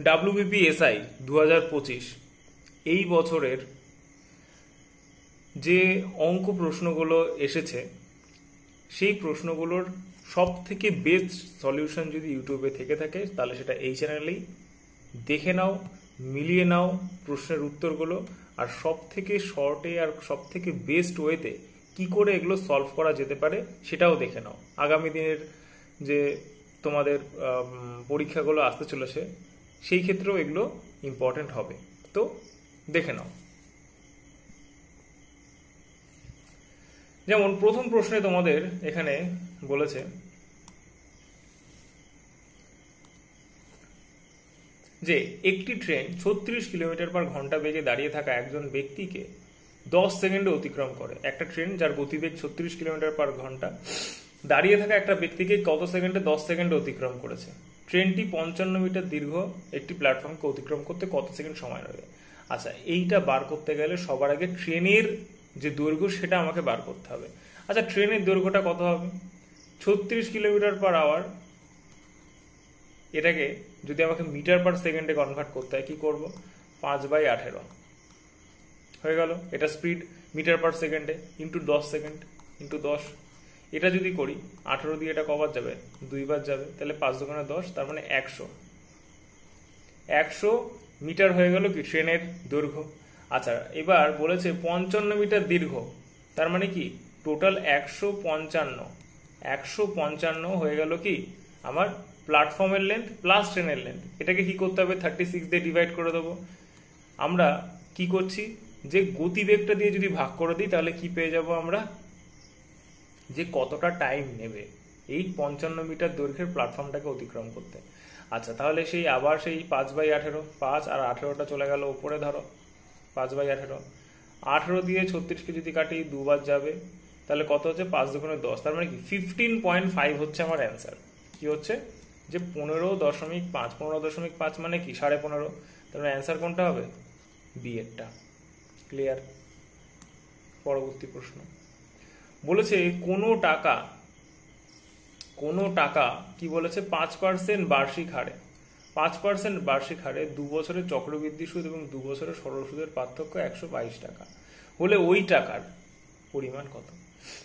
WBPSI 2025 এই বছরের যে অঙ্ক প্রশ্নগুলো এসেছে সেই প্রশ্নগুলোর সব থেকে বেস্ট সলিউশন যদি ইউটিউবে থেকে থাকে তাহলে সেটা এই চ্যানেলেই দেখে নাও, মিলিয়ে নাও প্রশ্নের উত্তরগুলো, আর সব থেকে শর্টে আর সব থেকে বেস্ট ওয়েতে কি করে এগুলো সলভ করা যেতে পারে সেটাও দেখে নাও। আগামী দিনের যে তোমাদের পরীক্ষাগুলো আসতে চলেছে সেই ক্ষেত্রেও এগুলো ইম্পর্টেন্ট হবে, তো দেখে নাও। যেমন প্রথম প্রশ্নে তোমাদের এখানে বলেছে যে একটি ট্রেন 36 কিলোমিটার পার ঘন্টা বেগে দাঁড়িয়ে থাকা একজন ব্যক্তিকে 10 সেকেন্ডে অতিক্রম করে। একটা ট্রেন যার গতিবেগ 36 কিলোমিটার পার ঘন্টা দাঁড়িয়ে থাকা একটা ব্যক্তিকে কত সেকেন্ডে? 10 সেকেন্ডে অতিক্রম করেছে। ট্রেনটি 55 মিটার দীর্ঘ একটি প্ল্যাটফর্মকে অতিক্রম করতে কত সেকেন্ড সময় লাগবে? আচ্ছা, এইটা বার করতে গেলে সবার আগে ট্রেনের যে দৈর্ঘ্য সেটা আমাকে বার করতে হবে। আচ্ছা, ট্রেনের দৈর্ঘ্যটা কত হবে? 36 কিলোমিটার পার আওয়ার, এটাকে যদি আমাকে মিটার পার সেকেন্ডে কনভার্ট করতে হয় কি করব? 5/18 হয়ে গেল। এটা স্পিড মিটার পার সেকেন্ডে ইন্টু 10 সেকেন্ড ইন্টু 10। এটা যদি করি 18 দিয়ে এটা কবার যাবে? 2 বার যাবে, তাহলে 5 দোকানে 10, তার মানে 100 মিটার হয়ে গেল কি ট্রেনের দৈর্ঘ্য। আচ্ছা, এবার বলেছে 55 মিটার দীর্ঘ, তার মানে কি টোটাল 155 হয়ে গেল কি আমার প্ল্যাটফর্মের লেন্থ প্লাস ট্রেনের লেন্থ। এটাকে কি করতে হবে? 36 দিয়ে ডিভাইড করে দেবো। আমরা কি করছি, যে গতিবেগটা দিয়ে যদি ভাগ করে দিই তাহলে কি পেয়ে যাব আমরা? যে কতটা টাইম নেবে এই 55 মিটার দৈর্ঘ্যের প্ল্যাটফর্মটাকে অতিক্রম করতে। আচ্ছা, তাহলে সেই আবার সেই 5/18, 5 আর 18টা চলে গেল উপরে, ধরো 5/18, 18 দিয়ে 36কে যদি কাটি 2 বার যাবে, তাহলে কত হচ্ছে? 5 দুগুণে 10, তার মানে কি 15.5 হচ্ছে আমার অ্যান্সার। কি হচ্ছে? যে 15.5, 15.5 মানে কি 15.5, তার মানে অ্যান্সার কোনটা হবে? বি এরটা। ক্লিয়ার? পরবর্তী প্রশ্ন বলেছে কোনো টাকা কি বলেছে? 5% বার্ষিক হারে 5% বার্ষিক হারে 2 বছরের চক্রবৃদ্ধি সুদ এবং 2 বছরের সরল সুদের পার্থক্য 122 টাকা হলে ওই টাকার পরিমাণ কত?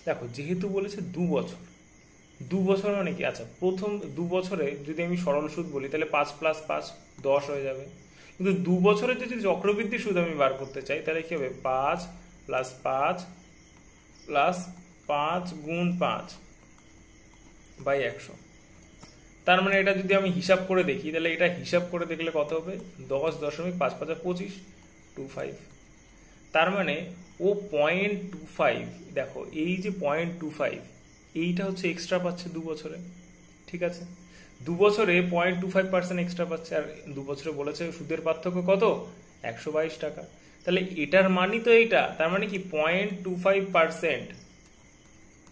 দেখো, যেহেতু বলেছে 2 বছর মানে কি? আচ্ছা, প্রথম 2 বছরে যদি আমি সরল সুদ বলি তাহলে 5 + 5 10 হয়ে যাবে, কিন্তু 2 বছরের যদি চক্রবৃদ্ধি সুদ আমি বার করতে চাই তাহলে কি হবে? 5 + 5 + 5 গুণ 5/100। তার মানে এটা যদি আমি হিসাব করে দেখি তাহলে এটা হিসাব করে দেখলে কত হবে? 10.55 25। তার মানে ও 0.25, দেখো এই যে 0.25 এইটা হচ্ছে এক্সট্রা পাচ্ছে 2 বছরে। ঠিক আছে, 2 বছরে 0.25% এক্সট্রা পাচ্ছে, আর 2 বছরে বলেছে সুদের পার্থক্য কত? 122 টাকা। তাহলে এটার মানই তো এইটা, তার মানে কি 0.25%,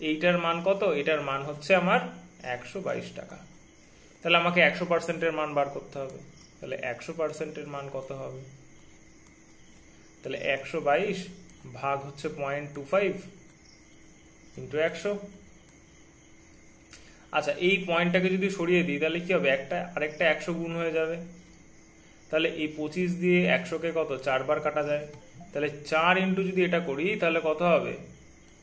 এইটার মান কত? এটার মান হচ্ছে আমার 122 টাকা। তাহলে আমাকে 100%-এর মান বার করতে হবে। তাহলে 100%-এর মান কত হবে? তাহলে 122 ভাগ হচ্ছে 0.25 ইন্টু 100। আচ্ছা, এই পয়েন্টটাকে যদি সরিয়ে দিই তাহলে কি হবে? আরেকটা 100 গুণ হয়ে যাবে। তাহলে এই 25 দিয়ে 100-কে কত 4 বার কাটা যায়, তাহলে 4 ইন্টু যদি এটা করি তাহলে কত হবে?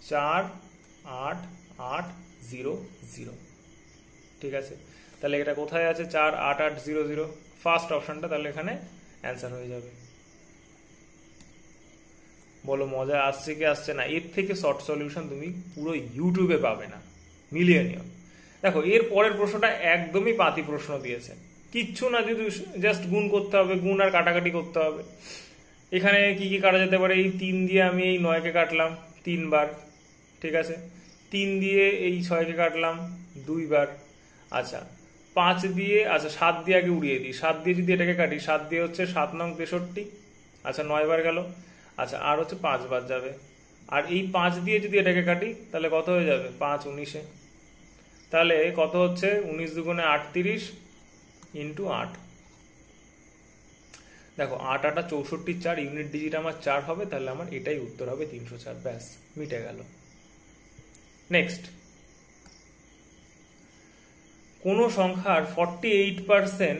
48800। ঠিক আছে, তাহলে এটা কোথায় আছে? 48800 ফার্স্ট অপশনটা, তাহলে এখানে অ্যান্সার হয়ে যাবে। বলো মজা আসছে কি আসছে না? এর থেকে শর্ট সলিউশন তুমি পুরো ইউটিউবে পাবে না, মিলিয়ে নিও। দেখো, এর পরের প্রশ্নটা একদমই পাতি প্রশ্ন দিয়েছে, কিচ্ছু না, যদি জাস্ট গুণ করতে হবে, গুণ আর কাটাকাটি করতে হবে। এখানে কি কি কাটা যেতে পারে? এই 3 দিয়ে আমি এই 9-কে কাটলাম 3 বার। ঠিক আছে, 3 দিয়ে এই 6-কে কাটলাম 2 বার। আচ্ছা, 5 দিয়ে, আচ্ছা 7 দিয়ে আগে উড়িয়ে দিই, 7 দিয়ে যদি এটাকে কাটি, 7 দিয়ে হচ্ছে 7 নং 63। আচ্ছা, 9 বার গেল। আচ্ছা, আর হচ্ছে 5 বার যাবে, আর এই 5 দিয়ে যদি এটাকে কাটি তাহলে কত হয়ে যাবে? 5 19-এ, তাহলে কত হচ্ছে? 19 দুগুণে 38 ইন্টু 8। দেখো 8 8 64, 4 ইউনিট ডিজিট আমার 4 হবে, তাহলে আমার এটাই উত্তর হবে 304। ব্যাস, মিটে গেল। নেক্সট, কোন সংখ্যার 48%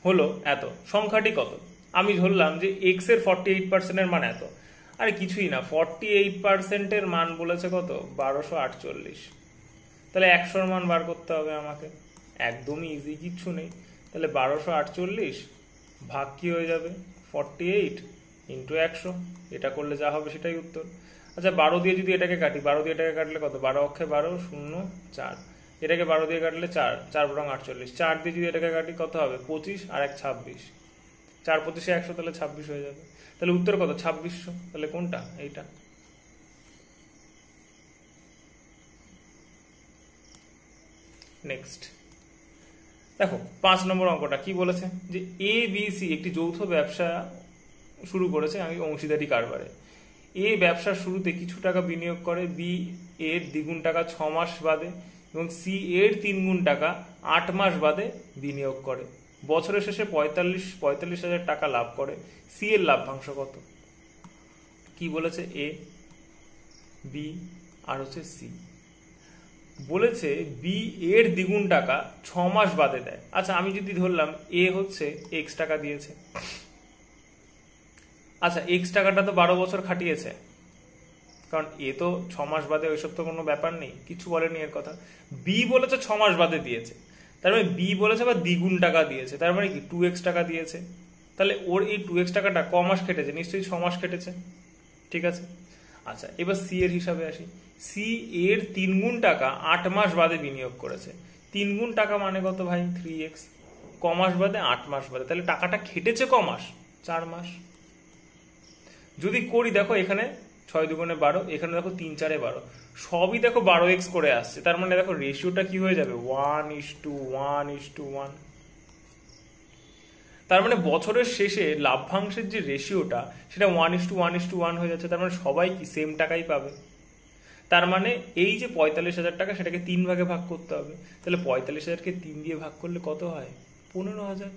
হলো এত, সংখ্যাটি কত? আমি ধরলাম যে এক্স এর 48% মান এত, আরে কিছুই না, 48% মান বলেছে কত? 1248। তাহলে 100-র মান বার করতে হবে আমাকে, একদমই ইজি, কিচ্ছু নেই। তাহলে 1248 ভাগ কি হয়ে যাবে? 48 ইন্টু 100, এটা করলে যা হবে সেটাই উত্তর। আচ্ছা 12 দিয়ে যদি এটাকে কাটি, 12 দিয়ে এটাকে কাটলে কত? 12 অক্ষে 12, 0 4, এটাকে 12 দিয়ে কাটলে 4, 4 বরং 48, 4 দিয়ে যদি এটাকে কাটি কত হবে? 25 আর 1 26, 4 25 100, তাহলে 26 হয়ে যাবে। তাহলে উত্তর কত? 2600। তাহলে কোনটা? এইটা। নেক্সট দেখো 5 নম্বর অঙ্কটা কি বলেছে, যে এ বি সি একটি যৌথ ব্যবসা শুরু করেছে আমি অংশীদারি কারবারে। এ ব্যবসার শুরুতে কিছু টাকা বিনিয়োগ করে, বি এর দ্বিগুণ টাকা 6 মাস বাদে এবং সি এর 3 গুণ টাকা 8 মাস বাদে বিনিয়োগ করে। বছরের শেষে 45,000 টাকা লাভ করে। সি এর লাভ্যাংশ কত? কি বলেছে? এ, বি আর হচ্ছে সি। বলেছে বি এর দ্বিগুণ টাকা 6 মাস বাদে দেয়। আচ্ছা আমি যদি ধরলাম এ হচ্ছে এক্স টাকা দিয়েছে, আচ্ছা এক্স টাকাটা তো 12 বছর খাটিয়েছে, কারণ এ তো 6 মাস বাদে, ওইসব তো কোনো ব্যাপার নেই, কিছু বলেনি এর কথা। বি বলেছে 6 মাস বাদে দিয়েছে, তার মানে বি বলেছে আবার দ্বিগুণ টাকা দিয়েছে, তার মানে কি 2x টাকা দিয়েছে। তাহলে ওর এই 2x টাকাটা ক মাস কেটেছে? নিশ্চয়ই 6 মাস কেটেছে, ঠিক আছে। আচ্ছা এবার সি এর হিসাবে আসি। সি এর 3 গুণ টাকা 8 মাস বাদে বিনিয়োগ করেছে। 3 গুণ টাকা মানে কত ভাই? 3x। ক মাস বাদে? 8 মাস বাদে। তাহলে টাকাটা খেটেছে ক মাস? 4 মাস। যদি করি দেখো এখানে 6 দুগুণে 12, এখানে দেখো 3 4-এ 12, সবই দেখো 12x করে আসছে, তার মানে দেখো রেশিওটা কি হয়ে যাবে? 1:1:1। তার মানে বছরের শেষে লাভ্যাংশের যে রেশিওটা সেটা 1:1:1 হয়ে যাচ্ছে, তার মানে সবাই কি সেম টাকাই পাবে। তার মানে এই যে 45,000 টাকা, সেটাকে 3 ভাগে ভাগ করতে হবে। তাহলে 45,000-কে 3 দিয়ে ভাগ করলে কত হয়? 15,000।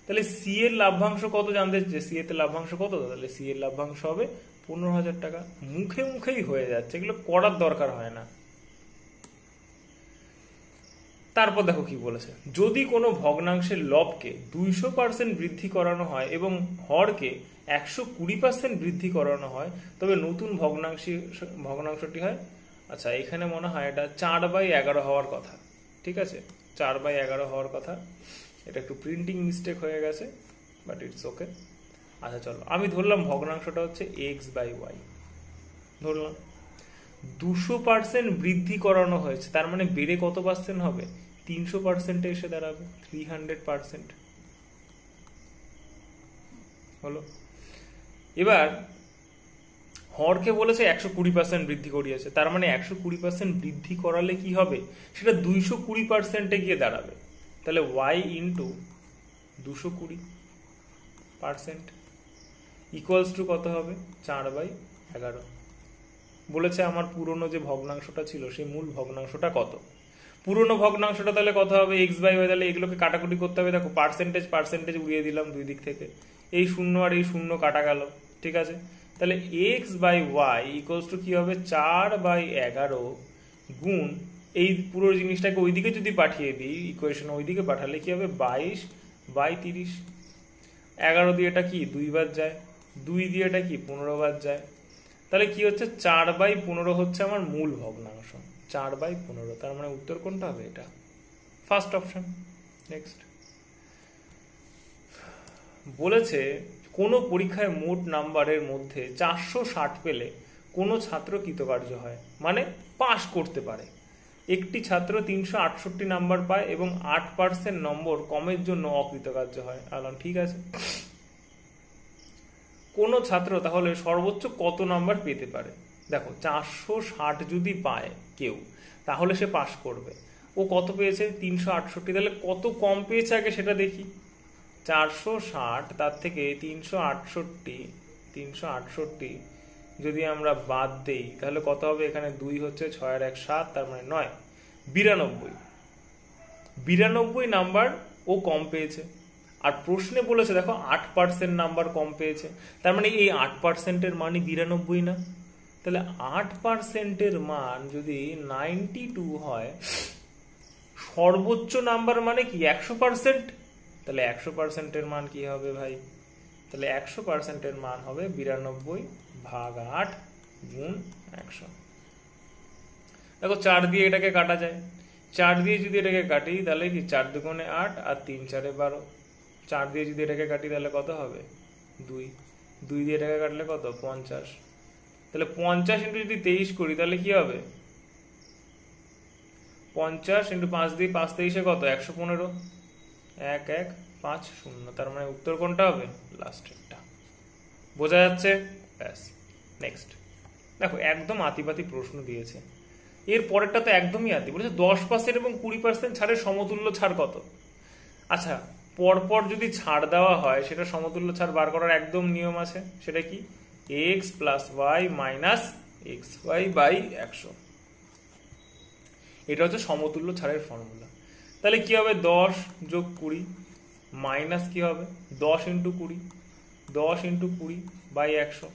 তাহলে সি এর লাভ্যাংশ কত জানতে চাইছে? সি এর লাভ্যাংশ কত? তাহলে সি এর লাভ্যাংশ হবে 15,000 টাকা। মুখে মুখেই হয়ে যাচ্ছে, এগুলো করার দরকার হয় না। তারপর দেখো কি বলেছে, যদি কোনো ভগ্নাংশের লবকে 200% বৃদ্ধি করানো হয় এবং হরকে 120% বৃদ্ধি করানো হয়, তবে নতুন ভগ্নাংশটি হয়, আচ্ছা এখানে মনে হয় এটা 4/11 হওয়ার কথা, ঠিক আছে, 4/11 হওয়ার কথা। এটা একটু প্রিন্টিং মিস্টেক হয়ে গেছে, বাট ইটস ওকে। আচ্ছা চলো আমি ধরলাম ভগ্নাংশটা হচ্ছে x/y, ধরলাম 200% বৃদ্ধি করানো হয়েছে, তার মানে বেড়ে কত পার্সেন্ট হবে? 300% এসে দাঁড়াবে, 300% হলো। এবার হরকে বলেছে 120% বৃদ্ধি করিয়েছে, তার মানে 120% বৃদ্ধি করালে কি হবে? সেটা 220%-এ গিয়ে দাঁড়াবে। তাহলে y ইন্টু 220% ইকুয়ালস টু কত হবে? 4/11। বলেছে আমার পুরনো যে ভগ্নাংশটা ছিল সেই মূল ভগ্নাংশটা কত। পুরনো ভগ্নাংশটা তাহলে কত হবে? x/y। তাহলে এগুলোকে কাটাকুটি করতে হবে, দেখো পার্সেন্টেজ উড়িয়ে দিলাম দুই দিক থেকে, এই 0 আর এই 0 কাটা গেল, ঠিক আছে। তাহলে x/y ইকুয়ালস টু কি হবে? 4/11 গুণ এই পুরো জিনিসটাকে ওইদিকে যদি পাঠিয়ে দিই, ইকুয়েশন ওইদিকে পাঠালে কি হবে? 22/30। 11 দিয়ে এটা কি 2 বার যায়, 2 দিয়ে এটা কি 15 বার যায়, তাহলে কি হচ্ছে? 4/15 হচ্ছে আমার মূল ভগ্নাংশ, 4/15। তার মানে উত্তর কোনটা হবে? এটা ফার্স্ট অপশন। নেক্সট বলেছে কোনো পরীক্ষায় মোট নাম্বারের মধ্যে 460 পেলে কোনো ছাত্র কৃতকার্য হয়, মানে পাশ করতে পারে। একটি ছাত্র 368 নাম্বার পায় এবং 8% নম্বর কমের জন্য অকৃতকার্য হয়। আলাম ঠিক আছে, কোন ছাত্র তাহলে সর্বোচ্চ কত নাম্বার পেতে পারে? দেখো 460 যদি পায় কেউ, তাহলে সে পাশ করবে। ও কত পেয়েছে? 368। তাহলে কত কম পেয়েছে আগে সেটা দেখি। 460 তার থেকে 368 যদি আমরা বাদ দেই তাহলে কত হবে? এখানে 2 হচ্ছে, 6 আর 1 7, তার মানে 9, 92 নাম্বার ও কম পেয়েছে। আর প্রশ্নে বলেছে দেখো 8% নাম্বার কম পেয়েছে, তার মানে এই 8%-এর মানই 92 না? তাহলে 8%-এর মান যদি 92 হয়, সর্বোচ্চ নাম্বার মানে কি 100%, তাহলে 100%-এর মান কি হবে ভাই? তাহলে 100%-এর মান হবে 92/8 গুণ 100। দেখো 4 দিয়ে এটাকে কাটা যায়, 4 দিয়ে যদি এটাকে কাটি তাহলে কি 4 দুগুণে 8 আর 3 4-এ 12। 4 দিয়ে যদি এটাকে কাটি তাহলে কত হবে? 2। 2 দিয়ে এটাকে কাটলে কত? 50। তাহলে 50 ইন্টু যদি 23 করি তাহলে কি হবে? 50 ইন্টু 5 দিয়ে 5 23-এ কত? 115। 1150। তার মানে উত্তর কোনটা হবে? লাস্টেরটা। বোঝা যাচ্ছে? ব্যাস। নেক্সট দেখো, একদম আতিপাতি প্রশ্ন দিয়েছে। এর পরেরটা তো একদমই আতি, বলেছে 10% এবং 20% ছাড়ের সমতুল্য ছাড় কত? আচ্ছা, পরপর যদি ছাড় দেওয়া হয় সেটা সমতুল্য ছাড় বার করার একদম নিয়ম আছে। সেটা কি? x plus y minus x y by 100। এটা হচ্ছে সমতুল্য ছাড়ের ফর্মুলা। তাহলে কি হবে? 10 যোগ 20 মাইনাস কি হবে? 10 ইন্টু 20, 10 ইন্টু 20 বাই 100।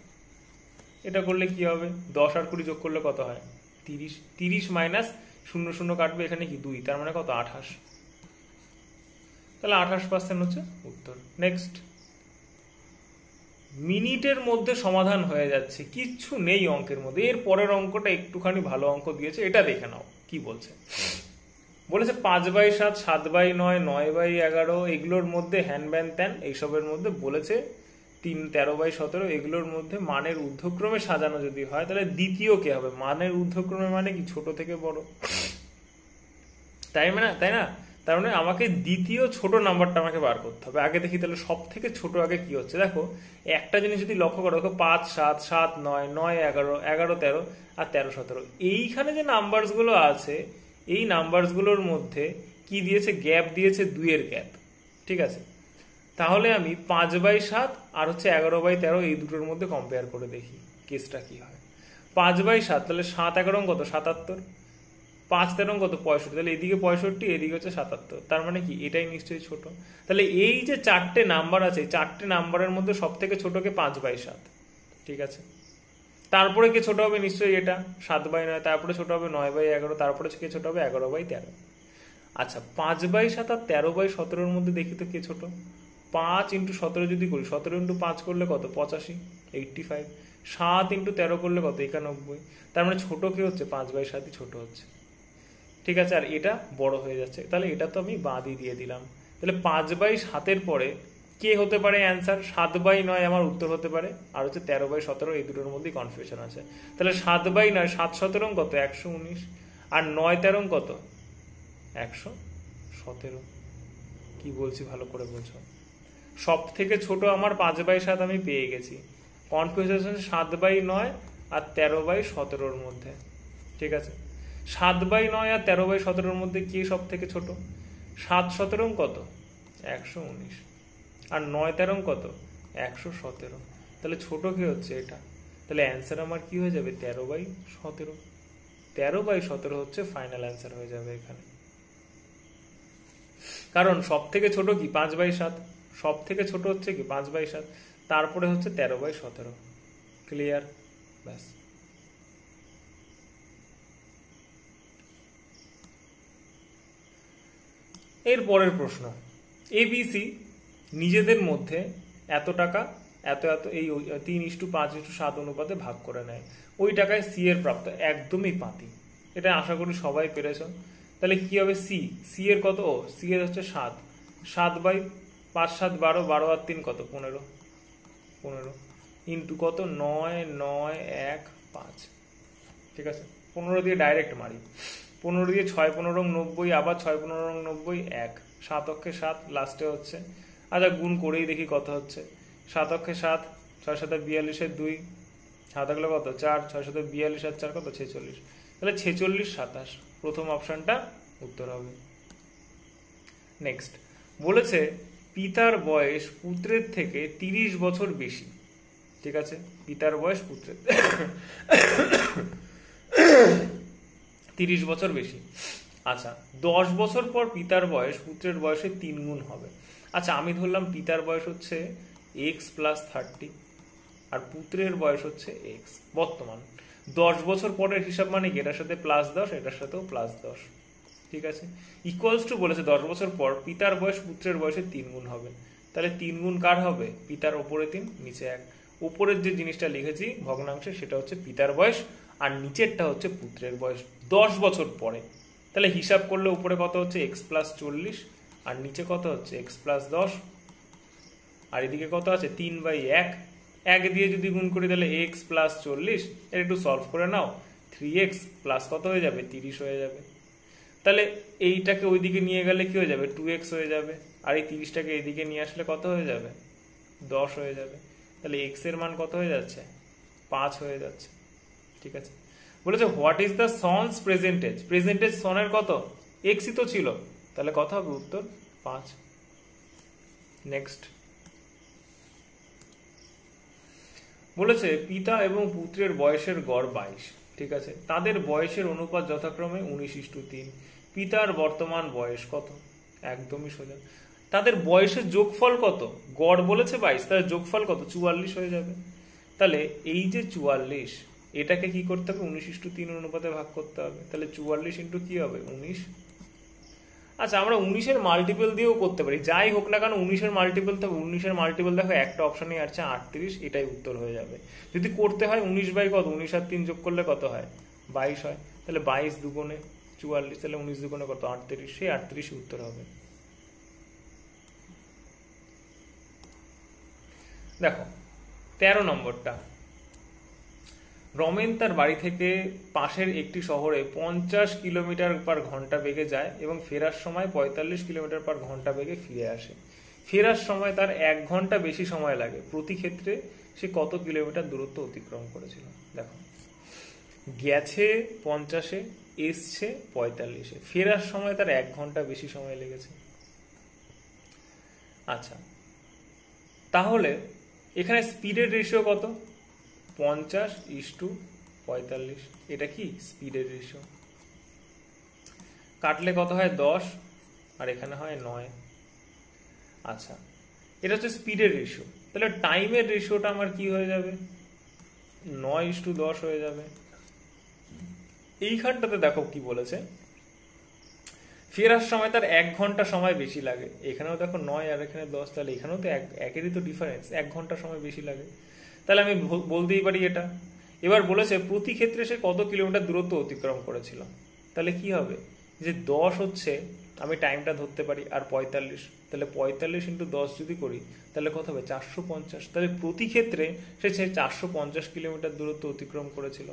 এটা করলে কি হবে? 10 আর 20 যোগ করলে কত হয়? 30। 30 মাইনাস 0 0 কাটবে, এখানে কি 2, তার মানে কত? 28। তাহলে 28% হচ্ছে উত্তর। নেক্সট, মিনিটের মধ্যে সমাধান হয়ে যাচ্ছে, কিচ্ছু নেই অঙ্কের মধ্যে। এর পরের অঙ্কটা একটুখানি ভালো অঙ্ক দিয়েছে, এটা দেখে নাও কি বলছে। বলেছে 5/7, 7/9, 9/11 এগুলোর মধ্যে হ্যান ব্যান ত্যান এইসবের মধ্যে বলেছে 13/17 এগুলোর মধ্যে মানের ঊর্ধ্বক্রমে সাজানো যদি হয় তাহলে দ্বিতীয় কে হবে? মানের ঊর্ধ্বক্রমে মানে কি? ছোট থেকে বড়, তাই না? তার মানে আমাকে দ্বিতীয় ছোট নাম্বারটা আমাকে বার করতে হবে। আগে দেখি তাহলে সব থেকে ছোট আগে কি হচ্ছে। দেখো একটা জিনিস যদি লক্ষ্য করো, দেখো 5 7, 7 9, 9 11, 11 13 আর 13 17 এইখানে যে নাম্বারস গুলো আছে এই নাম্বারস গুলোর মধ্যে কি দিয়েছে? গ্যাপ দিয়েছে 2 এর গ্যাপ। ঠিক আছে, তাহলে আমি 5/7 আর হচ্ছে 11/13 এই দুটোর মধ্যে কম্পেয়ার করে দেখি কেসটা কি হয়। 5/7 তাহলে 7 11 কত? 77। 5 13 কত? 65। তাহলে এদিকে 65, এদিকে হচ্ছে 77। তার মানে কি এটাই নিশ্চয়ই ছোট। তাহলে এই যে 4টে নাম্বার আছে, 4টে নাম্বারের মধ্যে সব থেকে ছোট কে? 5/7। ঠিক আছে, তারপরে কে ছোট হবে? নিশ্চয়ই এটা 7/9। তারপরে ছোট হবে 9/11। তারপরে কে ছোট হবে? 11/13। আচ্ছা, 5/7 আর 13/17 মধ্যে দেখি তো কে ছোট। 5 ইন্টু 17 যদি করি, 17 ইন্টু 5 করলে কত? 85, 85। 7 ইন্টু 13 করলে কত? 91। তার মানে ছোট কে হচ্ছে? 5/7 ছোট হচ্ছে। ঠিক আছে, আর এটা বড় হয়ে যাচ্ছে, তাহলে এটা তো আমি বাদই দিয়ে দিলাম। তাহলে 5/7 পরে কে হতে পারে অ্যান্সার? 7/9 আমার উত্তর হতে পারে, আর হচ্ছে 13/17 এই দুটোর মধ্যেই কনফিউশন আছে। তাহলে 7/9, 7 17 কত? 119, আর 9 13 কত? 117। কি বলছি ভালো করে বলছো? সব থেকে ছোট আমার 5/7 আমি পেয়ে গেছি। কনফিউশন 7/9 আর 13/17 মধ্যে। ঠিক আছে, 7/9 আর 13/17 মধ্যে কি সব থেকে ছোট? 7 17 কত? 119, আর 9 13 কত? 117। তাহলে ছোট কি হচ্ছে? এটা। তাহলে অ্যান্সার আমার কি হয়ে যাবে? 13/17। 13/17 হচ্ছে ফাইনাল অ্যান্সার হয়ে যাবে এখানে। কারণ সব থেকে ছোট কি? 5/7। সব থেকে ছোট হচ্ছে কি? 5/7। তারপরে হচ্ছে 13/17। ক্লিয়ার? ব্যাস। এর পরের প্রশ্ন, ABC নিজেদের মধ্যে এত টাকা এত এত এই 3:5:7 অনুপাতে ভাগ করে নেয়। ওই টাকায় সি এর প্রাপ্ত। একদমই পাতি, এটা আশা করি সবাই পেরেছ। তাহলে কি হবে? সি এর কত? সি এর হচ্ছে 7। 7/5 7 12, 12 আর 3 কত? 15। 15 ইন্টু কত? 9 9 1 5। ঠিক আছে, 15 দিয়ে ডাইরেক্ট মারি। 15 দিয়ে 6 15 90, আবার 6 15 90, 1 7 অক্ষে 7 লাস্টে হচ্ছে। আচ্ছা, গুণ করেই দেখি কত হচ্ছে। 7 অক্ষে 7, 6 7 42 2, 7 অক্ষে কত? 4, 6 7 42 আর 4 কত? 46। তাহলে 46 27 প্রথম অপশনটা উত্তর হবে। নেক্সট বলেছে পিতার বয়স পুত্রের থেকে 30 বছর বেশি। ঠিক আছে, পিতার বয়স পুত্রের 30 বছর বেশি। আচ্ছা, 10 বছর পর পিতার বয়স পুত্রের বয়সে 3 গুণ হবে। আচ্ছা, আমি ধরলাম পিতার বয়স হচ্ছে x প্লাস 30 আর পুত্রের বয়স হচ্ছে x বর্তমান। 10 বছর পরের হিসাব মানে কি? এটার সাথে +10, এটার সাথেও +10। ঠিক আছে, ইকুয়ালস টু বলেছে 10 বছর পর পিতার বয়স পুত্রের বয়সের 3 গুণ হবে। তাহলে 3 গুণ কার হবে? পিতার, ওপরে 3 নিচে 1। উপরের যে জিনিসটা লিখেছি ভগ্নাংশে সেটা হচ্ছে পিতার বয়স, আর নিচেরটা হচ্ছে পুত্রের বয়স 10 বছর পরে। তাহলে হিসাব করলে উপরে কত হচ্ছে? x+40, আর নিচে কত হচ্ছে? x+10, আর এদিকে কত আছে? 3/1। 1 দিয়ে যদি গুণ করি তাহলে x+40, এর একটু সলভ করে নাও, 3x প্লাস কত হয়ে যাবে? 30 হয়ে যাবে। তাহলে এইটাকে ওইদিকে নিয়ে গেলে কি হয়ে যাবে? 2x হয়ে যাবে, আর এই 30টাকে এইদিকে নিয়ে আসলে কত হয়ে যাবে? 10 হয়ে যাবে। তাহলে x এর মান কত হয়ে যাচ্ছে? 5 হয়ে যাচ্ছে। ঠিক আছে, বলেছে what is the sons percentage? Percentage সনের কত? এক্সই তো ছিল, তাহলে কত হবে? উত্তর 5। নেক্সট বলেছে পিতা এবং পুত্রের বয়সের গড় 22। ঠিক আছে, তাদের বয়সের অনুপাত যথাক্রমে 19:3। পিতার বর্তমান বয়স কত? একদমই সোজা। তাদের বয়সের যোগফল কত? গড় বলেছে 22, তাহলে যোগফল কত? 44 হয়ে যাবে। তাহলে এই যে 44, এটাকে কি করতে হবে? 19:3 অনুপাতে ভাগ করতে হবে। তাহলে 44 ইন্টু কি হবে? 19। আচ্ছা, আমরা 19-এর মাল্টিপল দিয়েও করতে পারি, যাই হোক না কেন 19-এর মাল্টিপল তো 19-এর মাল্টিপল দেখো একটা অপশনই আছে 38, এটাই উত্তর হয়ে যাবে। যদি করতে হয় 19 কত? 19 আর 3 যোগ করলে কত হয়? 22 হয়। তাহলে 22 দুগুণে 44, তাহলে 19 দুগুণে কত? 38, সেই 38 উত্তর হবে। দেখো 13 নম্বরটা, রমেন তার বাড়ি থেকে পাশের একটি শহরে 50 কিলোমিটার/ঘন্টা বেগে যায় এবং ফেরার সময় 45 কিলোমিটার/ঘন্টা বেগে ফিরে আসে। ফেরার সময় তার 1 ঘন্টা বেশি সময় লাগে। প্রতি ক্ষেত্রে সে কত কিলোমিটার দূরত্ব অতিক্রম করেছিল? দেখো, গেছে 50-এ, এসছে 45-এ, ফেরার সময় তার 1 ঘন্টা বেশি সময় লেগেছে। আচ্ছা, তাহলে এখানে স্পিডের রেশিও কত? 50:45। এটা কি স্পিডের রেশিও। কাটলে কত হয়? 10, আর এখানে হয় 9। আচ্ছা, এটা হচ্ছে স্পিডের রেশিও। তাহলে টাইমের রেশিওটা আমার কি হয়ে যাবে? 9:10 হয়ে যাবে। এইখানটাতে দেখো কি বলেছে, ফেরার সময় তার 1 ঘন্টা সময় বেশি লাগে। এখানেও দেখো 9 আর এখানে 10, তাহলে এখানেও তো একেরই তো ডিফারেন্স, 1 ঘন্টা সময় বেশি লাগে। তাহলে আমি বলতেই পারি এটা। এবার বলেছে প্রতি ক্ষেত্রে সে কত কিলোমিটার দূরত্ব অতিক্রম করেছিল। তাহলে কি হবে? যে 10 হচ্ছে, আমি টাইমটা ধরতে পারি, আর 45, তাহলে 45 ইন্টু 10 যদি করি তাহলে কত হবে? 450। তাহলে প্রতি ক্ষেত্রে সে 450 কিলোমিটার দূরত্ব অতিক্রম করেছিল।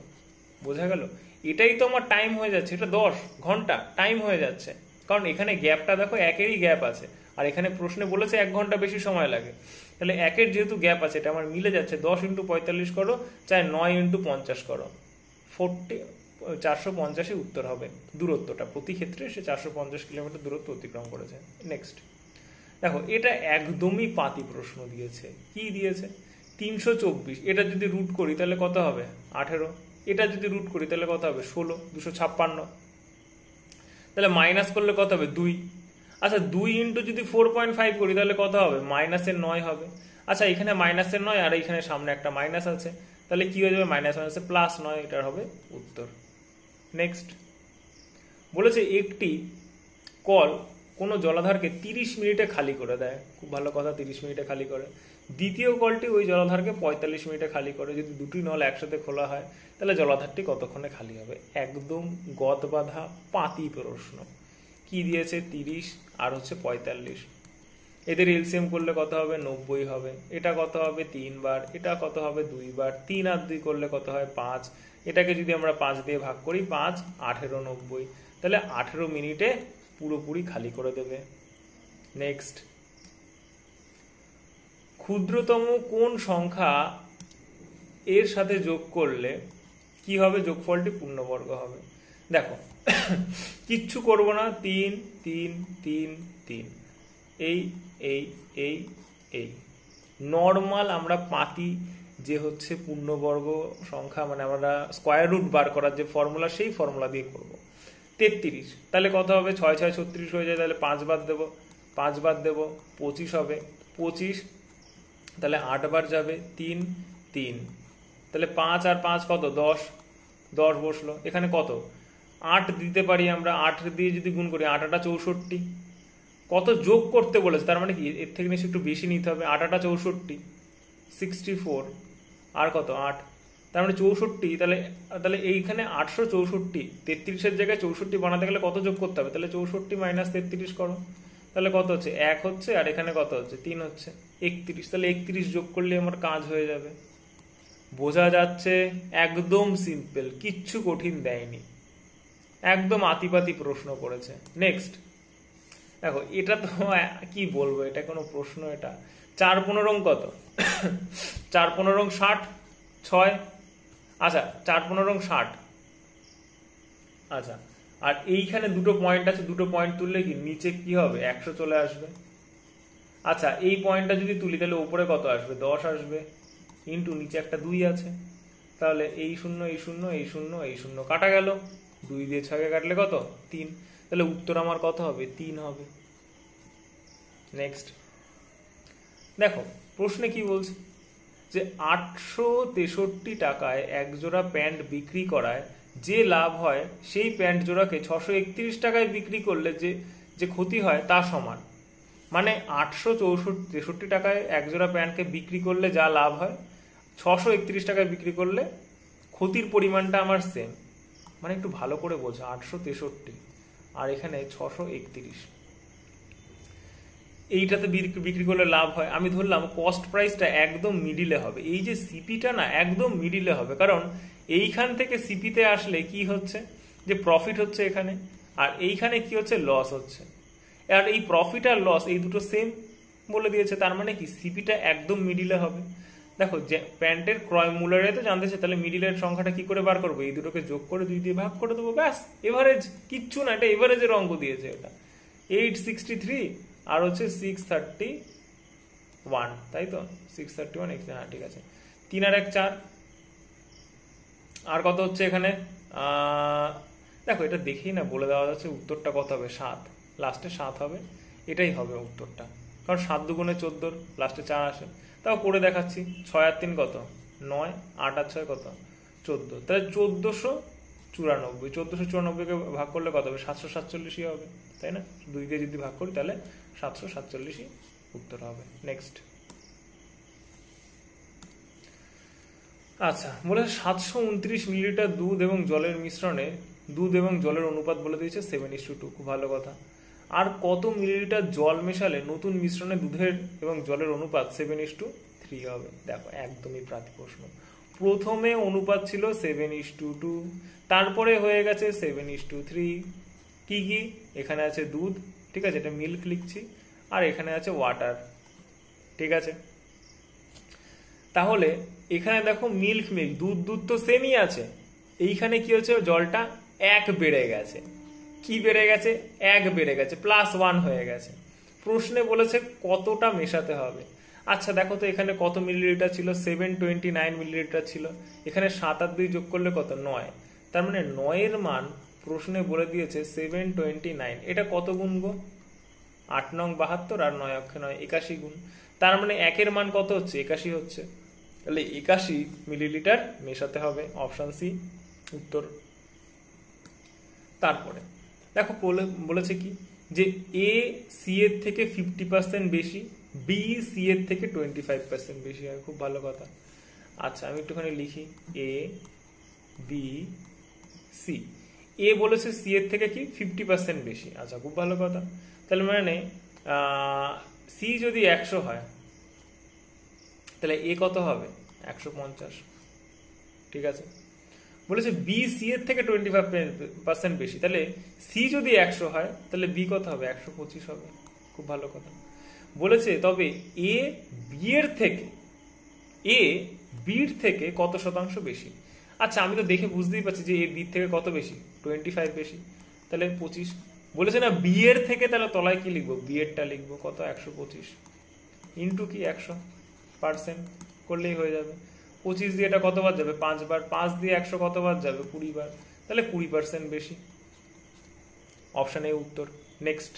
বোঝা গেল? এটাই তো আমার টাইম হয়ে যাচ্ছে, এটা 10 ঘন্টা টাইম হয়ে যাচ্ছে, কারণ এখানে গ্যাপটা দেখো একেরই গ্যাপ আছে, আর এখানে প্রশ্নে বলেছে 1 ঘন্টা বেশি সময় লাগে। তাহলে একের যেহেতু গ্যাপ আছে, এটা আমার মিলে যাচ্ছে। 10 ইন্টু 45 করো, চাই 9 ইন্টু 50 করো, 450 উত্তর হবে দূরত্বটা। প্রতি ক্ষেত্রে সে 450 কিলোমিটার দূরত্ব অতিক্রম করেছে। নেক্সট দেখো, এটা একদমই পাতি প্রশ্ন দিয়েছে। কি দিয়েছে? 324, এটা যদি রুট করি তাহলে কত হবে? 18। এটা যদি রুট করি তাহলে কত হবে? 16, 256। তাহলে মাইনাস করলে কত হবে? 2। আচ্ছা, 2 ইন্টু যদি 4.5 করি তাহলে কত হবে? -9 হবে। আচ্ছা, এখানে -9 আর এখানে সামনে একটা মাইনাস আছে, তাহলে কি হয়ে যাবে? মাইনাস মাইনাসে +9, এটার হবে উত্তর। নেক্সট বলেছে একটি কল কোনো জলাধারকে 30 মিনিটে খালি করে দেয়। খুব ভালো কথা, 30 মিনিটে খালি করে। দ্বিতীয় কলটি ওই জলাধারকে 45 মিনিটে খালি করে। যদি দুটি নল একসাথে খোলা হয় তাহলে জলাধারটি কতক্ষণে খালি হবে? একদম গদ বাঁধা পাতি প্রশ্ন। কি দিয়েছে? 30 আর হচ্ছে 45, এদের এলসিএম করলে কত হবে? 90 হবে। এটা কত হবে? 3 বার। এটা কত হবে? 2 বার। 3 আর 2 করলে কত হয়? 5। এটাকে যদি আমরা 5 দিয়ে ভাগ করি, 5, 18, 90। তাহলে 18 মিনিটে পুরোপুরি খালি করে দেবে। নেক্সট, ক্ষুদ্রতম কোন সংখ্যা এর সাথে যোগ করলে কি হবে? যোগফলটি পূর্ণবর্গ হবে। দেখো, কিচ্ছু করব না, 3, 3, 3, 3, এই এই এই এই নর্মাল আমরা পাতি যে হচ্ছে পূর্ণবর্গ সংখ্যা, মানে আমরা স্কয়ার রুট বার করার যে ফর্মুলা, সেই ফর্মুলা দিয়ে করব। 33, তাহলে কত হবে? 6, 6, 36 হয়ে যায়, তাহলে 5 বাদ দেবো, 5 বাদ দেবো, 25 হবে। 25, তাহলে 8 বার যাবে, 3, 3, তাহলে 5 আর 5 কত? 10, 10 বসলো। এখানে কত? 8 দিতে পারি আমরা, 8 দিয়ে যদি গুণ করি 8 8 64, কত যোগ করতে বলেছে, তার মানে কি এর থেকে নিশ্চয়ই একটু বেশি নিতে হবে। 8 8 64, 64 আর কত 8, তার মানে 64। তাহলে তাহলে এইখানে 864, 33-এর জায়গায় 64 বানাতে গেলে কত যোগ করতে হবে, তাহলে 64 মাইনাস 33 করো, তাহলে কত হচ্ছে 1 হচ্ছে, আর এখানে কত হচ্ছে 3 হচ্ছে, 31। তাহলে 31 যোগ করলে আমার কাজ হয়ে যাবে। বোঝা যাচ্ছে, একদম সিম্পল, কিচ্ছু কঠিন দেয়নি, একদম আতিপাতি প্রশ্ন করেছে। নেক্সট দেখো, এটা তো কি বলবো, এটা কোনো প্রশ্ন? এটা 4 15 কত 4 15 60, 6। আচ্ছা 4 15 60। আচ্ছা, আর এইখানে দুটো পয়েন্ট আছে, দুটো পয়েন্ট তুললে কি নিচে কি হবে 100 চলে আসবে। আচ্ছা এই পয়েন্টটা যদি তুলি তাহলে উপরে কত আসবে 10 আসবে, ইন্টু নিচে একটা 2 আছে, তাহলে এই 0 এই 0 এই 0 এই 0 কাটা গেল, 2 দিয়ে 6 কাটলে কত 3, তাহলে উত্তর আমার কত হবে 3 হবে। নেক্সট দেখো প্রশ্নে কি বলছে, যে 863 টাকায় এক জোড়া প্যান্ট বিক্রি করায় যে লাভ হয় সেই প্যান্ট জোড়াকে 631 টাকায় বিক্রি করলে যে যে ক্ষতি হয় তা সমান। মানে 863 টাকায় এক জোড়া প্যান্টকে বিক্রি করলে যা লাভ হয় 631 টাকায় বিক্রি করলে ক্ষতির পরিমাণটা আমার সেম। মানে একটু ভালো করে বোঝা, 863 আর এখানে 631, এইটাতে বিক্রি করলে লাভ হয়। আমি ধরলাম কস্ট প্রাইসটা একদম মিডিলে হবে, এই যে সিপিটা না একদম মিডিলে হবে, কারণ এইখান থেকে সিপিতে আসলে কি হচ্ছে যে প্রফিট হচ্ছে এখানে, আর এইখানে কি হচ্ছে লস হচ্ছে। আর এই প্রফিট আর লস এই দুটো সেম বলে দিয়েছে, তার মানে কি সিপিটা একদম মিডিলে হবে। দেখো যে প্যান্টের ক্রয় মূল্যে তো জানতেছে, তাহলে মিডিলের সংখ্যাটা কি করে বার করবো, এই দুটোকে যোগ করে 2 দিয়ে ভাগ করে দেবো, ব্যাস এভারেজ, কিচ্ছু না, এটা এভারেজের অঙ্ক দিয়েছে। এটা 863 আর হচ্ছে 631, তাই তো 631, হ্যাঁ ঠিক আছে, 3 আর 1 4, আর কত হচ্ছে এখানে দেখো এটা দেখেই না বলে দেওয়া যাচ্ছে উত্তরটা কত হবে, 7, লাস্টে 7 হবে, এটাই হবে উত্তরটা, কারণ 7 দুগুণে 14, লাস্টে 4 আসে। তাও করে দেখাচ্ছি, 6 আর 3 কত 9, 8 আর 6 কত 14, তাহলে 1494, 1494কে ভাগ করলে কত হবে 747 হবে, তাই না? 2 দিয়ে যদি ভাগ করি তাহলে 747 উত্তর হবে। নেক্সট আচ্ছা বলে 729 মিলিলিটার দুধ এবং জলের মিশ্রণে দুধ এবং জলের অনুপাত বলে দিয়েছে 7:2, খুব ভালো কথা। আর কত মিলিলিটার জল মেশালে নতুন মিশ্রণে দুধের এবং জলের অনুপাত 7:3 হবে? দেখো একদমই প্রাতি প্রশ্ন, প্রথমে অনুপাত ছিল 7:2, তারপরে হয়ে গেছে 7:3। কি কি, এখানে আছে দুধ, ঠিক আছে, এটা মিল্ক লিখছি, আর এখানে আছে ওয়াটার, ঠিক আছে। তাহলে এখানে দেখো মিল্ক মিল্ক, দুধ দুধ তো সেমই আছে, এইখানে কি হচ্ছে জলটা 1 বেড়ে গেছে, কি বেড়ে গেছে 1 বেড়ে গেছে, +1 হয়ে গেছে। প্রশ্নে বলেছে কতটা মেশাতে হবে। আচ্ছা দেখো তো এখানে কত মিলিলিটার ছিল, 729 মিলিলিটার ছিল, এখানে 7 আর 2 যোগ করলে কত 9, তার মানে 9 এর মান প্রশ্নে বলে দিয়েছে 729, এটা কত গুণ গো 8 নং 72 আর 9 অক্ষে 9 81 গুণ, তার মানে 1 এর মান কত হচ্ছে 81 হচ্ছে, তাহলে 81 মিলিলিটার মেশাতে হবে, অপশন সি উত্তর। তারপরে দেখো বলেছে কি, যে এ সি এর থেকে 50% বেশি, বি সি এর থেকে 25% বেশি হয়, খুব ভালো কথা। আচ্ছা আমি একটুখানি লিখি, এ বি সি, এ বলেছে সি এর থেকে কি 50% বেশি, আচ্ছা খুব ভালো কথা। তাহলে মানে সি যদি 100 হয় তাহলে এ কত হবে 150, ঠিক আছে। বলেছে বি সি এর থেকে 25% বেশি, তাহলে সি যদি 100 হয় তাহলে বি কত হবে 125 হবে, খুব ভালো কথা। বলেছে তবে এ বি এর থেকে কত শতাংশ বেশি। আচ্ছা আমি তো দেখে বুঝতেই পারছি যে এ বি থেকে কত বেশি 25 বেশি, তাহলে 25। বলেছে না বি এর থেকে, তাহলে তলায় কি লিখবো বি এরটা লিখবো, কত 125 ইন্টু কি 100% করলেই হয়ে যাবে। 25 দিয়ে এটা কতবার যাবে 5 বার, 5 দিয়ে 100 কতবার যাবে 20 বার, তাহলে 20% বেশি, অপশন এ উত্তর। নেক্সট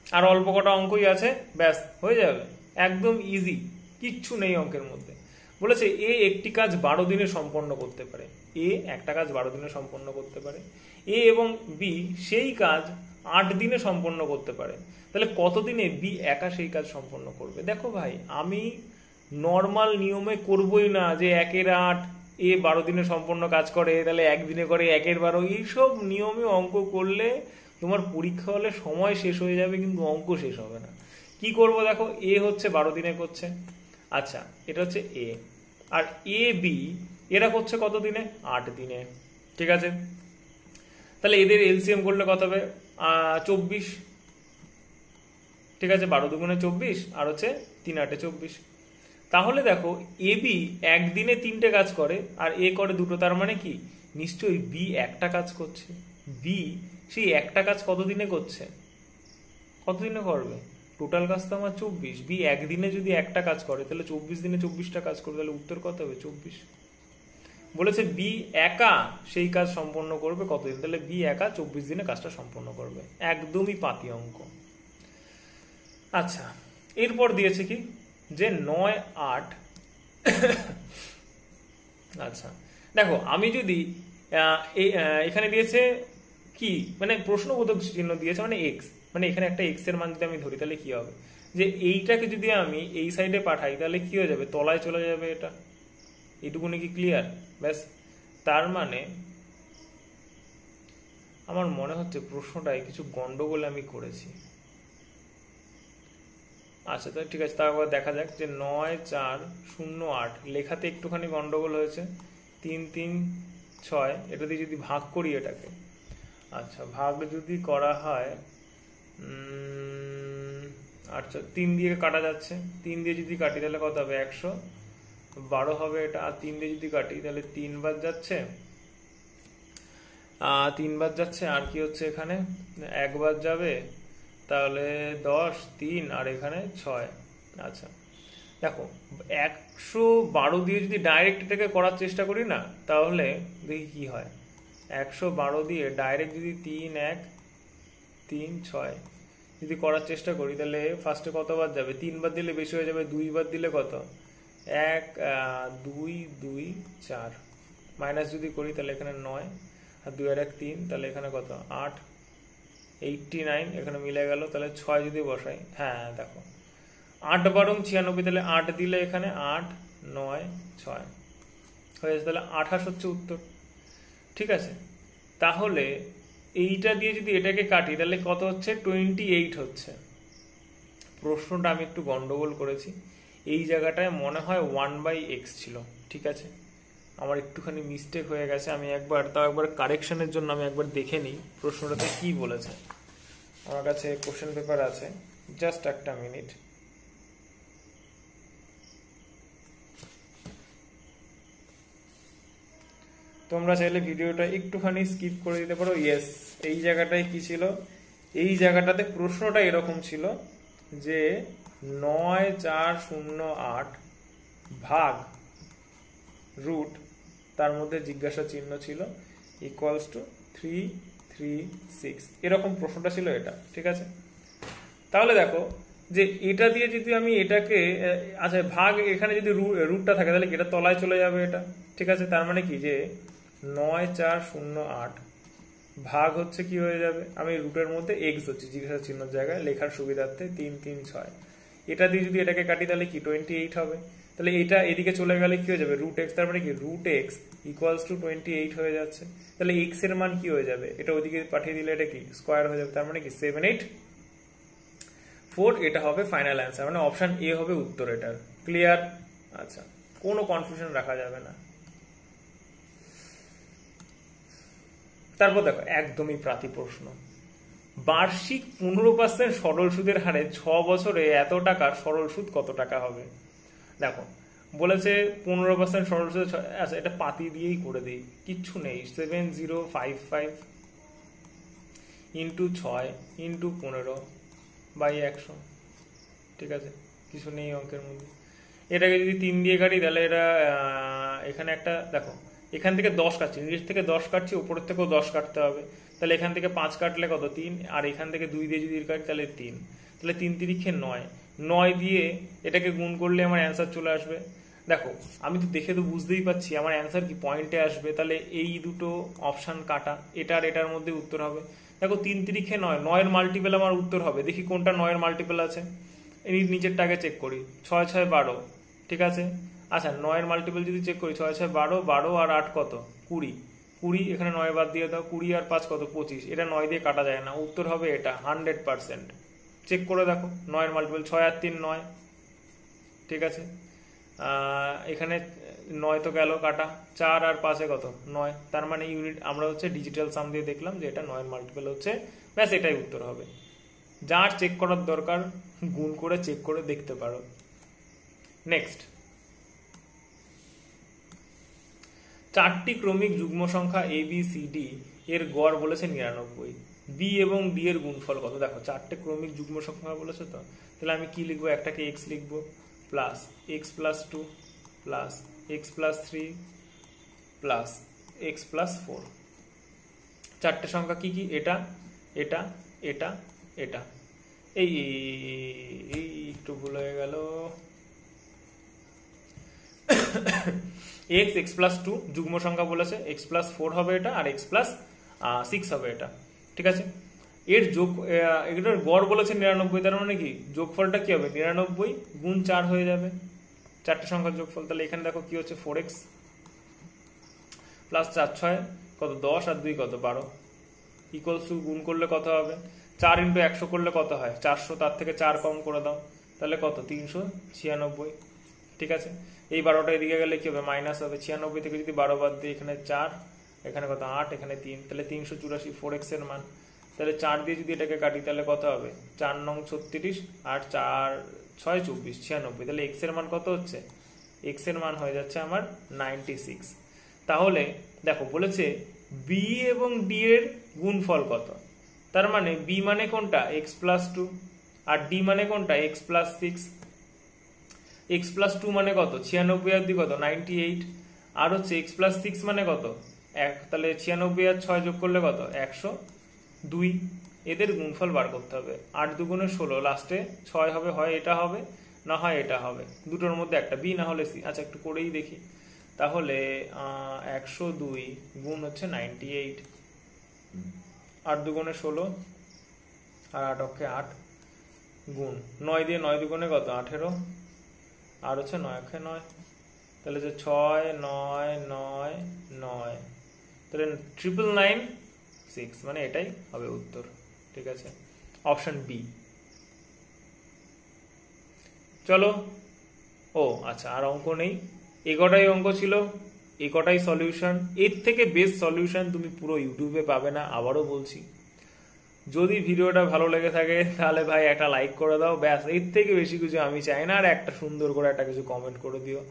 আর অল্প কটা অঙ্কই আছে, ব্যাস হয়ে যাবে, একদম ইজি, কিচ্ছু নেই অঙ্কের মধ্যে। বলেছে এ একটি কাজ 12 দিনে সম্পন্ন করতে পারে, এ একটা কাজ 12 দিনে সম্পন্ন করতে পারে, এ এবং বি সেই কাজ 8 দিনে সম্পন্ন করতে পারে, তাহলে কত দিনে বি একা সেই কাজ সম্পন্ন করবে? দেখো ভাই, আমি নর্মাল নিয়মে করবই না যে 1/8 এ 12 দিনে সম্পন্ন কাজ করে, তাহলে একদিনে করে 1/12, এইসব নিয়মে অঙ্ক করলে তোমার পরীক্ষা হলে সময় শেষ হয়ে যাবে কিন্তু অঙ্ক শেষ হবে না। কি করব দেখো, এ হচ্ছে 12 দিনে করছে, আচ্ছা এটা হচ্ছে এ, আর এ বি এরা করছে কত দিনে? 8 দিনে, ঠিক আছে। তাহলে এদের এলসিএম করলে কত হবে? 24, ঠিক আছে, 12 দুগুণে 24 আর হচ্ছে 3 8 24। তাহলে দেখো এ বি একদিনে 3টে কাজ করে আর এ করে 2টো, তার মানে কি নিশ্চয়ই বি একটা কাজ করছে। বি সেই একটা কাজ কত দিনে করছে? কত দিনে করবে? টোটাল কাজ তো আমার 24, বি একদিনে যদি একটা কাজ করে তাহলে 24 দিনে 24টা কাজ করবে, তাহলে উত্তর কত হবে? 24। বলেছে বি একা সেই কাজ সম্পন্ন করবে কতদিন, তাহলে বি একা 24 দিনে কাজটা সম্পন্ন করবে, একদমই পাতি অঙ্ক। আচ্ছা, এরপর দিয়েছে কি যে 9 8, আচ্ছা দেখো আমি যদি এখানে দিয়েছে কি, মানে প্রশ্নবোধক চিহ্ন দিয়েছে মানে এক্স, মানে এখানে একটা এক্স এর মান যদি আমি ধরি তাহলে কি হবে, যে এইটাকে যদি আমি এই সাইডে পাঠাই তাহলে কি হয়ে যাবে? তলায় চলে যাবে এটা, এইটুকুনি কি ক্লিয়ার? ব্যাস, তার মানে আমার মনে হচ্ছে প্রশ্নটায় কিছু গন্ডগোল আমি করেছি। আচ্ছা তো ঠিক আছে, তারপর দেখা যাক যে 9 4 0 8 লেখাতে একটুখানি গন্ডগোল হয়েছে, 3 3 6 এটা দিয়ে যদি ভাগ করি এটাকে, আচ্ছা ভাগ যদি করা হয়, আচ্ছা 3 দিয়ে কাটা যাচ্ছে, 3 দিয়ে যদি কাটি তাহলে কত হবে? 112 হবে এটা, আর 3 দিয়ে যদি কাটি তাহলে 3 বার যাচ্ছে, 3 বার যাচ্ছে, আর কি হচ্ছে এখানে 1 বার যাবে, তাহলে 10 3 আর এখানে 6। আচ্ছা দেখো 112 দিয়ে যদি ডাইরেক্ট এটাকে করার চেষ্টা করি না তাহলে দেখি কি হয়। 112 দিয়ে ডাইরেক্ট যদি 3 1 3 6 যদি করার চেষ্টা করি তাহলে ফার্স্টে কতবার যাবে? 3 বার দিলে বেশি হয়ে যাবে, 2 বার দিলে কত? 1 2 2 4, মাইনাস যদি করি তাহলে এখানে 9 আর 2 আর 1 3, তাহলে এখানে কত? 8 89, এখানে মিলে গেল, তাহলে 6 যদি বসাই, হ্যাঁ দেখো 8 12 96, তাহলে 8 দিলে এখানে 8 9 6 হয়ে যাচ্ছে, তাহলে 28 হচ্ছে উত্তর, ঠিক আছে। তাহলে এইটা দিয়ে যদি এটাকে কাটি তাহলে কত হচ্ছে? 28 হচ্ছে। প্রশ্নটা আমি একটু গন্ডগোল করেছি, এই জায়গাটায় মনে হয় 1/x ছিল, ঠিক আছে, আমার একটুখানি মিস্টেক হয়ে গেছে, আমি একবার কারেকশনের জন্য আমি একবার দেখে নিই প্রশ্নটাতে কি বলেছে। আমার কাছে কোশ্চেন পেপার আছে, জাস্ট একটা মিনিট। তোমরা চাইলে ভিডিওটা একটুখানি স্কিপ করে দিতে পারো। ইয়েস, এই জায়গাটায় কি ছিল? এই জায়গাটাতে প্রশ্নটা এরকম ছিল যে 9 4 0 8 ভাগ রুট, তার মধ্যে জিজ্ঞাসা চিহ্ন ছিল, ইকুয়ালস টু 3 3 6, এরকম প্রশ্নটা ছিল এটা, ঠিক আছে। তাহলে দেখো যে এটা দিয়ে যদি আমি এটাকে, আচ্ছা ভাগ এখানে যদি রুটটা থাকে তাহলে এটা তলায় চলে যাবে এটা, ঠিক আছে। তার মানে কি যে 9 4 0 8 ভাগ হচ্ছে কি হয়ে যাবে, আমি রুটের মধ্যে এক্স হচ্ছে জিজ্ঞাসা চিহ্নের জায়গায় লেখার সুবিধার্থে 3 3 6, এটা দিয়ে যদি এটাকে কাটি তাহলে কি 28 হবে, তাহলে এটা এদিকে চলে গেলে কি হয়ে যাবে? রুট এক্স, তার মানে কি রুট এক্স ইকুয়ালস টু 28 হয়ে যাচ্ছে, তাহলে এক্স এর মান কি হয়ে যাবে? এটা ওদিকে পাঠিয়ে দিলে এটা কি স্কোয়ার হয়ে যাবে, তার মানে কি 7 8 4, এটা হবে ফাইনাল অ্যান্সার, মানে অপশন এ হবে উত্তর এটার। ক্লিয়ার? আচ্ছা, কোনো কনফিউশন রাখা যাবে না। তারপর দেখো একদমই প্রাতি প্রশ্ন, বার্ষিক 15% সরল সুদের হারে 6 বছরে এত টাকার সরল সুদ কত টাকা হবে? দেখো বলেছে 15% সরল সুদ, আচ্ছা এটা পাতি দিয়েই করে দিই, কিচ্ছু নেই, 7055 ইন্টু 6 ইন্টু 15 বাই 100, ঠিক আছে, কিছু নেই অঙ্কের মধ্যে। এটাকে যদি 3 দিয়ে কাটি তাহলে এটা এখানে একটা দেখো, এখান থেকে 10 কাটছি, নিচ থেকে 10 কাটছি, উপরের থেকেও 10 কাটতে হবে, তাহলে এখান থেকে 5 কাটলে কত? 3, আর এখান থেকে 2 দিয়ে যদি কাটি তাহলে 3, তাহলে 3 3 9 9 দিয়ে এটাকে গুণ করলে আমার অ্যান্সার চলে আসবে। দেখো আমি তো দেখে তো বুঝতেই পারছি আমার অ্যান্সার কি পয়েন্টে আসবে, তাহলে এই দুটো অপশান কাটা, এটা আর এটার মধ্যে উত্তর হবে। দেখো 3 3 9, 9 মাল্টিপল আমার উত্তর হবে, দেখি কোনটা 9 মাল্টিপল আছে, এই নিচেরটাকে চেক করি, 6 6 12, ঠিক আছে। আচ্ছা 9 মাল্টিপল যদি চেক করি, 6 6 12, 12 আর 8 কত, 20, 20 এখানে 9 বাদ দিয়ে দাও, 20 আর 5 কত, 25, এটা 9 দিয়ে কাটা যায় না, উত্তর হবে এটা 100%। চেক করে দেখো 9 মাল্টিপল, 6 আর 3 9, ঠিক আছে। এখানে 9 তো গেল কাটা, 4 আর 5 কত 9, তার মানে ইউনিট আমরা হচ্ছে ডিজিটাল সাম দিয়ে দেখলাম যে এটা 9 মাল্টিপল হচ্ছে, ব্যাস এটাই উত্তর হবে। যার চেক করার দরকার গুণ করে চেক করে দেখতে পারো। নেক্সট, 4টি ক্রমিক যুগ্ম সংখ্যা এ বি সি ডি এর গড় বলেছে 99, বি এবং ডি এর গুণফল কত। দেখো 4টে ক্রমিক যুগ্ম সংখ্যা বলেছে তো, তাহলে আমি কি লিখবো, একটাকে এক্স লিখবো, plus x plus 2 plus x plus 3 plus x plus 4। 4টে সংখ্যা কি কি, এটা এটা এটা এটা, এই একটু ভুল হয়ে গেল, এক্স এক্স প্লাস 2 যুগ্ম সংখ্যা বলেছে, এক্স প্লাস 4 হবে এটা, আর এক্স প্লাস 6 হবে এটা, ঠিক আছে। এর যোগ, এটার গড় বলেছে 99, তার মানে কি যোগফলটা কি হবে, 99 গুণ 4 হয়ে যাবে, 4টে সংখ্যার যোগফল। তাহলে এখানে দেখো কি হচ্ছে, 4x প্লাস 4 6 কত 10 আর 2 কত 12, ইকুয়ালস টু গুণ করলে কত হবে, 4 × 100 করলে কত হয় 400, তার থেকে 4 কম করে দাও, তাহলে কত 396, ঠিক আছে। এই 12টা এদিকে গেলে কি হবে, মাইনাস হবে, 96 থেকে যদি 12 বাদ দিই, এখানে 4, এখানে কত 8, এখানে 3, তাহলে 384, 4x এর মান। তাহলে 4 দিয়ে যদি এটাকে কাটি তাহলে কত হবে, 4 নং 36 আর 4 6 24, 96, তাহলে x এর মান কত হচ্ছে, x এর মান হয়ে যাচ্ছে আমার 96। তাহলে দেখো বলেছে b এবং d এর গুণফল কত, তার মানে b মানে কোনটা, x প্লাস 2, আর d মানে কোনটা, x প্লাস 6, x প্লাস 2 মানে কত 96 আর 2 কত 98, আর হচ্ছে x প্লাস 6 মানে কত 1, তাহলে 96 আর 6 যোগ করলে কত 102। এদের গুণফল বার করতে হবে, 8 2 গুণে 16, লাস্টে 6 হবে, হয় এটা হবে না হয় এটা হবে, দুটোর মধ্যে একটা, বি না হলে সি। আচ্ছা একটু করেই দেখি, তাহলে 102 গুণ হচ্ছে 98, 8 2 গুণে 16 আর 8 অক্ষে 8, গুণ 9 দিয়ে 9 দুগুণে কত 18, আর হচ্ছে 9 অক্ষে 9, তাহলে যে 6 9 9 9, তাহলে 9996, মানে এটাই হবে উত্তর, ঠিক আছে, অপশন বি। চলো, ও আচ্ছা আর অঙ্ক নেই, এগোটাই অঙ্ক ছিল, এগোটাই সলিউশন, এর থেকে বেস্ট সলিউশন তুমি পুরো ইউটিউবে পাবে না, আবারও বলছি। যদি ভিডিওটা ভালো লেগে থাকে তাহলে ভাই একটা লাইক করে দাও, ব্যাস, এর থেকে বেশি কিছু আমি চাই না, আর একটা সুন্দর করে একটা কিছু কমেন্ট করে দিও,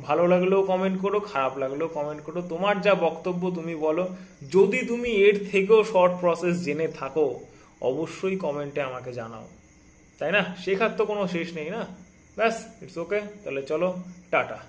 ভালো লাগলেও কমেন্ট করো, খারাপ লাগলেও কমেন্ট করো, তোমার যা বক্তব্য তুমি বলো, যদি তুমি এর থেকেও শর্ট প্রসেস জেনে থাকো অবশ্যই কমেন্টে আমাকে জানাও, তাই না, শেখার তো কোনো শেষ নেই না, ব্যাস, ইটস ওকে, তাহলে চলো টাটা।